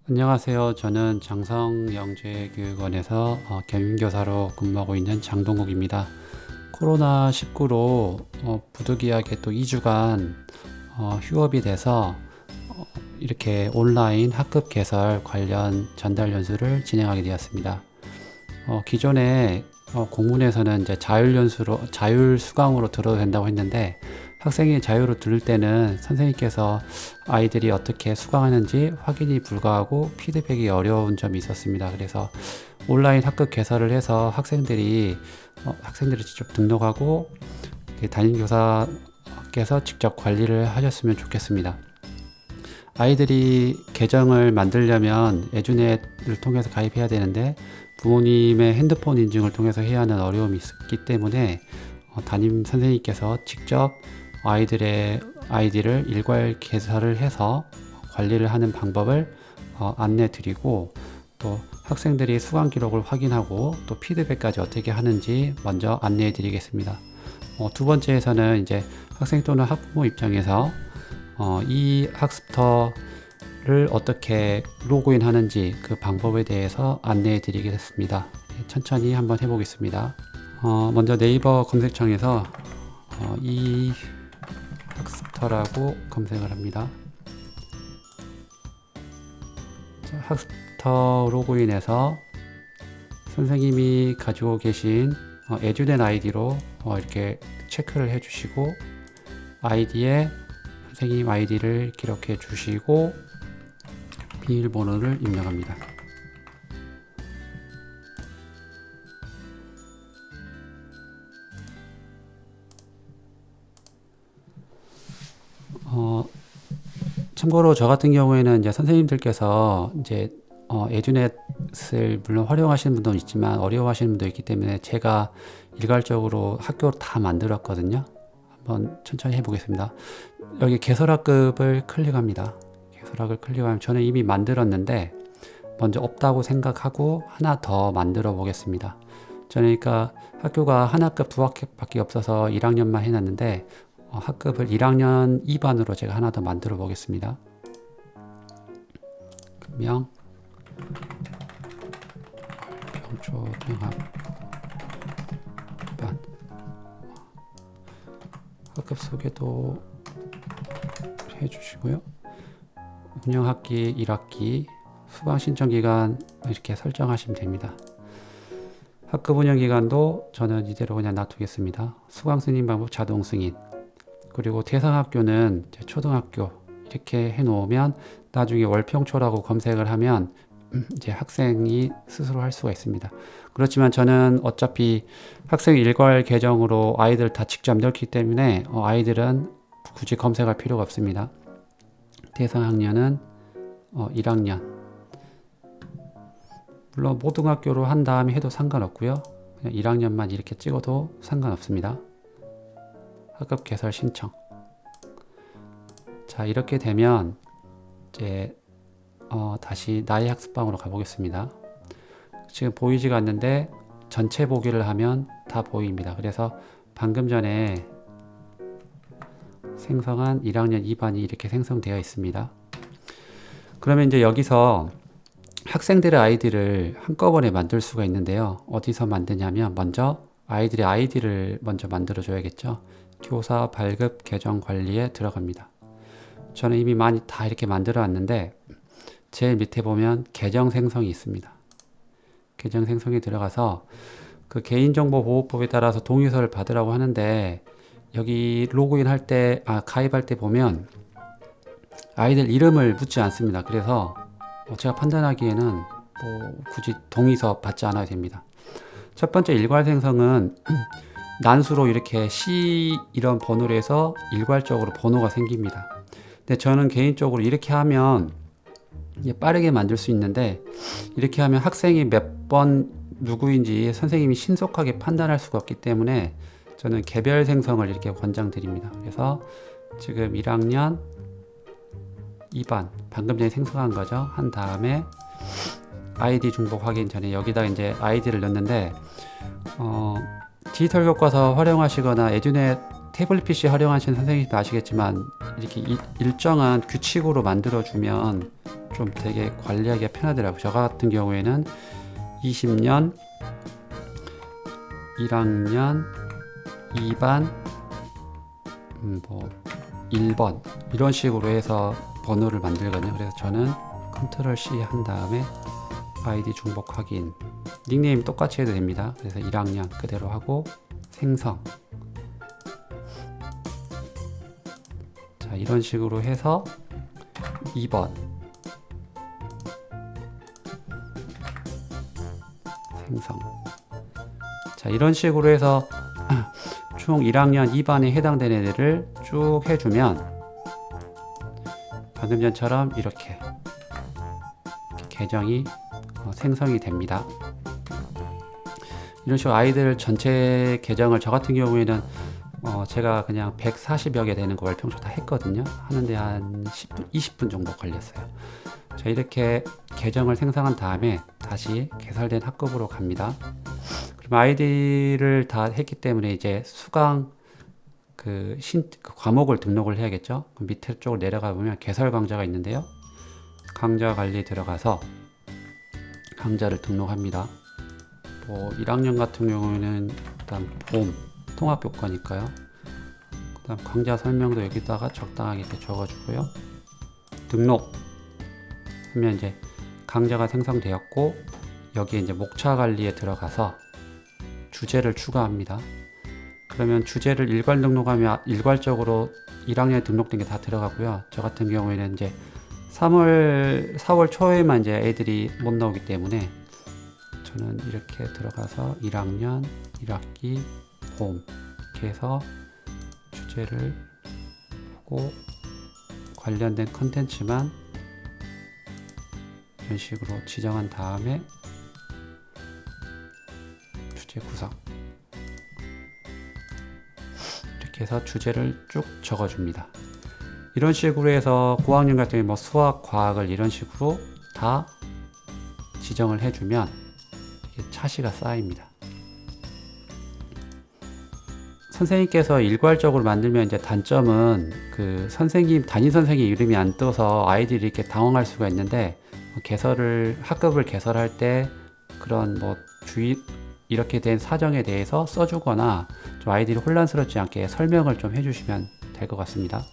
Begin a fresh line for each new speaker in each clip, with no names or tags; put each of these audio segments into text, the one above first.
안녕하세요. 저는 장성영재교육원에서 겸임교사로 근무하고 있는 장동국입니다. 코로나19로 부득이하게 또 2주간 휴업이 돼서 이렇게 온라인 학급 개설 관련 전달 연수를 진행하게 되었습니다. 기존에 공문에서는 이제 자율 수강으로 들어도 된다고 했는데, 학생이 자유로 들을 때는 선생님께서 아이들이 어떻게 수강하는지 확인이 불가하고 피드백이 어려운 점이 있었습니다. 그래서 온라인 학급 개설을 해서 학생들이 직접 등록하고 담임교사께서 직접 관리를 하셨으면 좋겠습니다. 아이들이 계정을 만들려면 에듀넷을 통해서 가입해야 되는데, 부모님의 핸드폰 인증을 통해서 해야 하는 어려움이 있기 때문에 담임 선생님께서 직접 아이들의 아이디를 일괄 개설을 해서 관리를 하는 방법을 안내 드리고, 또 학생들이 수강 기록을 확인하고 또 피드백까지 어떻게 하는지 먼저 안내해 드리겠습니다. 두 번째에서는 이제 학생 또는 학부모 입장에서 이 학습터를 어떻게 로그인 하는지 그 방법에 대해서 안내해 드리겠습니다. 천천히 한번 해보겠습니다. 먼저 네이버 검색창에서 이 학습터라고 검색을 합니다. 학습터 로그인해서 선생님이 가지고 계신 에듀넷 아이디로 이렇게 체크를 해주시고, 아이디에 선생님 아이디를 기록해 주시고 비밀번호를 입력합니다. 참고로 저 같은 경우에는 이제 선생님들께서 이제 에듀넷을 물론 활용하시는 분도 있지만 어려워하시는 분도 있기 때문에 제가 일괄적으로 학교를 다 만들었거든요. 한번 천천히 해보겠습니다. 여기 개설학급을 클릭합니다. 개설학을 클릭하면 저는 이미 만들었는데 먼저 없다고 생각하고 하나 더 만들어 보겠습니다. 저는 그러니까 학교가 한 학급 두 학급밖에 없어서 1학년만 해놨는데 학급을 1학년 2반으로 제가 하나 더 만들어 보겠습니다. 명 평초등학반 학급 소개도 해주시고요. 운영학기 1학기 수강 신청 기간 이렇게 설정하시면 됩니다. 학급 운영 기간도 저는 이대로 그냥 놔두겠습니다. 수강 승인 방법 자동 승인, 그리고 대상 학교는 초등학교 이렇게 해놓으면 나중에 월평초라고 검색을 하면 이제 학생이 스스로 할 수가 있습니다. 그렇지만 저는 어차피 학생 일괄 계정으로 아이들 다 직접 넣기 때문에 아이들은 굳이 검색할 필요가 없습니다. 대상 학년은 1학년, 물론 모든 학교로 한 다음에 해도 상관없고요. 그냥 1학년만 이렇게 찍어도 상관없습니다. 학급 개설 신청. 자, 이렇게 되면 이제 다시 나의 학습방으로 가보겠습니다. 지금 보이지가 않는데 전체 보기를 하면 다 보입니다. 그래서 방금 전에 생성한 1학년 2반이 이렇게 생성되어 있습니다. 그러면 이제 여기서 학생들의 아이디를 한꺼번에 만들 수가 있는데요. 어디서 만드냐면 먼저 아이들의 아이디를 먼저 만들어 줘야겠죠. 교사 발급 계정 관리에 들어갑니다. 저는 이미 많이 다 이렇게 만들어 놨는데 제일 밑에 보면 계정 생성이 있습니다. 계정 생성에 들어가서 그 개인정보보호법에 따라서 동의서를 받으라고 하는데, 여기 로그인 할 때, 가입할 때 보면 아이들 이름을 묻지 않습니다. 그래서 제가 판단하기에는 굳이 동의서 받지 않아도 됩니다. 첫 번째 일괄 생성은 난수로 이렇게 C 이런 번호로 해서 일괄적으로 번호가 생깁니다. 근데 저는 개인적으로 이렇게 하면 빠르게 만들 수 있는데, 이렇게 하면 학생이 몇 번 누구인지 선생님이 신속하게 판단할 수가 없기 때문에 저는 개별 생성을 이렇게 권장드립니다. 그래서 지금 1학년 2반 방금 전에 생성한 거죠. 한 다음에 아이디 중복 확인 전에 여기다 이제 아이디를 넣는데, 디지털 교과서 활용하시거나 에듀넷 태블릿 PC 활용하시는 선생님도 아시겠지만 이렇게 일정한 규칙으로 만들어주면 좀 되게 관리하기가 편하더라고요. 저 같은 경우에는 20년, 1학년, 2반, 뭐 1번 이런 식으로 해서 번호를 만들거든요. 그래서 저는 컨트롤 C 한 다음에 아이디 중복 확인, 닉네임 똑같이 해도 됩니다. 그래서 1학년 그대로 하고 생성. 자, 이런 식으로 해서 2번 생성. 자, 이런 식으로 해서 총 1학년 2반에 해당되는 애들을 쭉 해주면 방금 전처럼 이렇게 계정이 생성이 됩니다. 이런 식으로 아이들 전체 계정을 저 같은 경우에는 제가 그냥 140여 개 되는 거 월평소 다 했거든요. 하는데 한 10분, 20분 정도 걸렸어요. 자, 이렇게 계정을 생성한 다음에 다시 개설된 학급으로 갑니다. 그럼 아이디를 다 했기 때문에 이제 수강 그 과목을 등록을 해야겠죠. 그 밑에 쪽으로 내려가 보면 개설 강좌가 있는데요. 강좌 관리 들어가서 강좌를 등록합니다. 뭐 1학년 같은 경우에는 일단 봄 통합교과니까요. 그 다음 강좌 설명도 여기다가 적당하게 이렇게 적어주고요. 등록 하면 이제 강좌가 생성되었고 여기에 이제 목차 관리에 들어가서 주제를 추가합니다. 그러면 주제를 일괄 등록하면 일괄적으로 1학년에 등록된 게 다 들어가고요. 저 같은 경우에는 이제 4월 초에만 이제 애들이 못 나오기 때문에 저는 이렇게 들어가서 1학년 1학기 봄 이렇게 해서 주제를 보고 관련된 컨텐츠만 이런 식으로 지정한 다음에 주제 구성 이렇게 해서 주제를 쭉 적어줍니다. 이런 식으로 해서 고학년 같은 경우에 뭐 수학, 과학을 이런 식으로 다 지정을 해주면 이게 차시가 쌓입니다. 선생님께서 일괄적으로 만들면 이제 단점은 그 담임 선생님 이름이 안 떠서 아이들이 이렇게 당황할 수가 있는데 학급을 개설할 때 그런 뭐 이렇게 된 사정에 대해서 써주거나 좀 아이들이 혼란스럽지 않게 설명을 좀 해주시면 될 것 같습니다.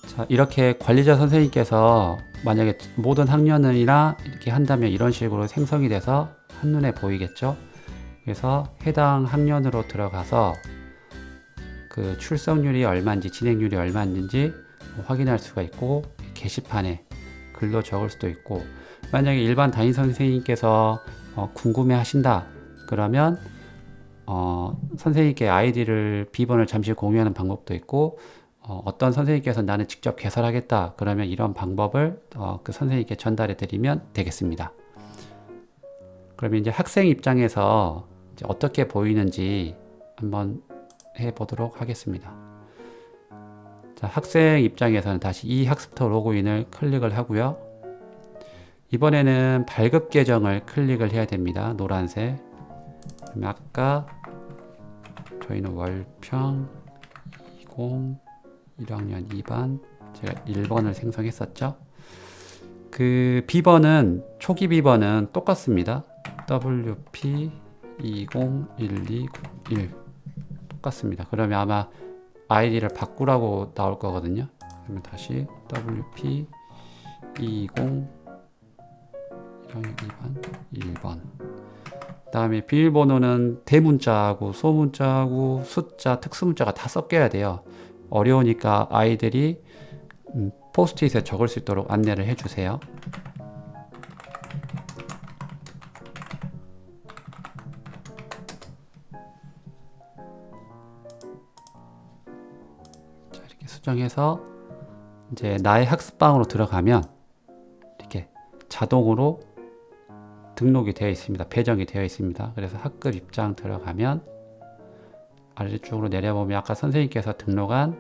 자, 이렇게 관리자 선생님께서 만약에 모든 학년이나 이렇게 한다면 이런 식으로 생성이 돼서 한눈에 보이겠죠. 그래서 해당 학년으로 들어가서 그 출석률이 얼마인지 진행률이 얼마인지 확인할 수가 있고 게시판에 글로 적을 수도 있고 만약에 일반 담임 선생님께서 궁금해 하신다 그러면 선생님께 아이디를 비번을 잠시 공유하는 방법도 있고 어떤 선생님께서 나는 직접 개설하겠다 그러면 이런 방법을 그 선생님께 전달해 드리면 되겠습니다. 그러면 이제 학생 입장에서 이제 어떻게 보이는지 한번 해 보도록 하겠습니다. 자, 학생 입장에서는 다시 이 학습터 로그인을 클릭을 하고요. 이번에는 발급 계정을 클릭을 해야 됩니다. 노란색. 그러면 아까 저희는 월평 20 1학년 2반 제가 1번을 생성했었죠. 그 비번은 초기 비번은 똑같습니다. WP 201201 똑같습니다. 그러면 아마 아이디를 바꾸라고 나올 거거든요. 그러면 다시 WP 20 1학년 2반 1번 다음에 비밀번호는 대문자하고 소문자하고 숫자, 특수문자가 다 섞여야 돼요. 어려우니까 아이들이 포스트잇에 적을 수 있도록 안내를 해주세요. 자, 이렇게 수정해서 이제 나의 학습방으로 들어가면 이렇게 자동으로 등록이 되어 있습니다. 배정이 되어 있습니다. 그래서 학급 입장 들어가면 아래쪽으로 내려보면 아까 선생님께서 등록한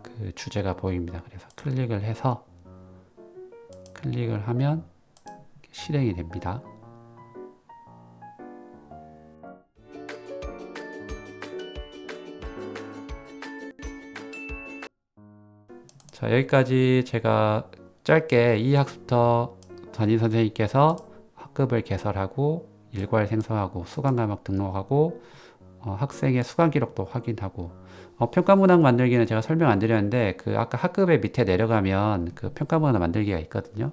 그 주제가 보입니다. 그래서 클릭을 해서 클릭을 하면 실행이 됩니다. 자, 여기까지 제가 짧게 이 학습터 담임 선생님께서 학급을 개설하고 일괄 생성하고 수강 과목 등록하고 학생의 수강 기록도 확인하고 평가 문항 만들기는 제가 설명 안 드렸는데 그 아까 학급의 밑에 내려가면 그 평가 문항 만들기가 있거든요.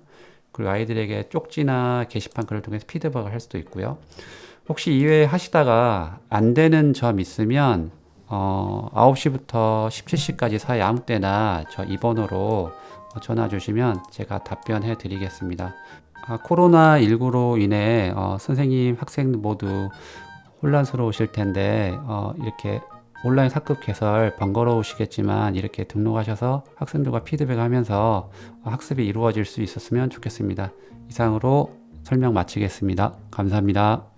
그리고 아이들에게 쪽지나 게시판 글을 통해서 피드백을 할 수도 있고요. 혹시 이외에 하시다가 안 되는 점 있으면 9시부터 17시까지 사이 아무 때나 저 이 번호로 전화 주시면 제가 답변해 드리겠습니다. 코로나19로 인해 선생님, 학생 모두 혼란스러우실 텐데 이렇게 온라인 학급 개설 번거로우시겠지만 이렇게 등록하셔서 학생들과 피드백하면서 학습이 이루어질 수 있었으면 좋겠습니다. 이상으로 설명 마치겠습니다. 감사합니다.